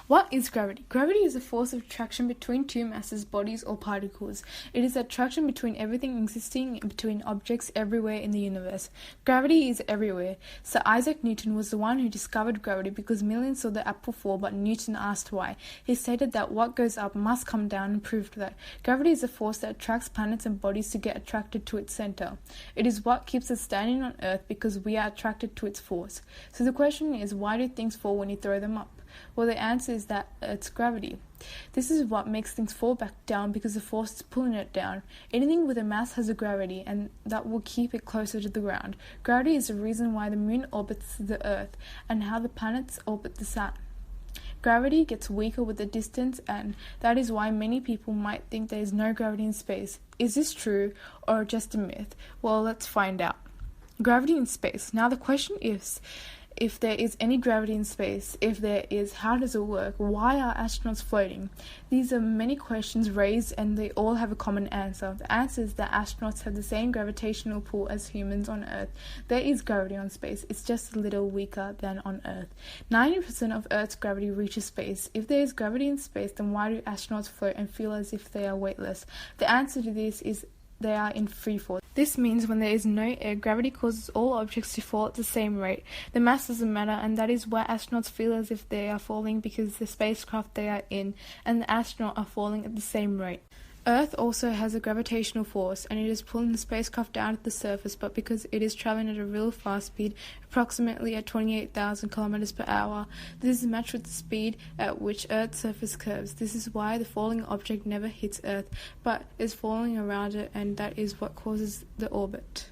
What is gravity? Gravity is a force of attraction between two masses, bodies, or particles. It is attraction between everything existing and between objects everywhere in the universe. Gravity is everywhere. Sir Isaac Newton was the one who discovered gravity because millions saw the apple fall, but Newton asked why. He stated that what goes up must come down and proved that. Gravity is a force that attracts planets and bodies to get attracted to its center. It is what keeps us standing on Earth because we are attracted to its force. So the question is, why do things fall when you throw them up? Well, the answer is that it's gravity. This is what makes things fall back down because the force is pulling it down. Anything with a mass has a gravity, and that will keep it closer to the ground. Gravity is the reason why the moon orbits the Earth and how the planets orbit the sun. Gravity gets weaker with the distance, and that is why many people might think there is no gravity in space. Is this true or just a myth? Well, let's find out. Gravity in space. Now the question is, if there is any gravity in space, if there is, how does it work? Why are astronauts floating? These are many questions raised and they all have a common answer. The answer is that astronauts have the same gravitational pull as humans on Earth. There is gravity on space, it's just a little weaker than on Earth. 90% of Earth's gravity reaches space. If there is gravity in space, then why do astronauts float and feel as if they are weightless? The answer to this is they are in free fall. This means when there is no air, gravity causes all objects to fall at the same rate. The mass doesn't matter, and that is why astronauts feel as if they are falling, because the spacecraft they are in and the astronaut are falling at the same rate. Earth also has a gravitational force, and it is pulling the spacecraft down to the surface, but because it is traveling at a real fast speed, approximately at 28,000 kilometers per hour, this is matched with the speed at which Earth's surface curves. This is why the falling object never hits Earth, but is falling around it, and that is what causes the orbit.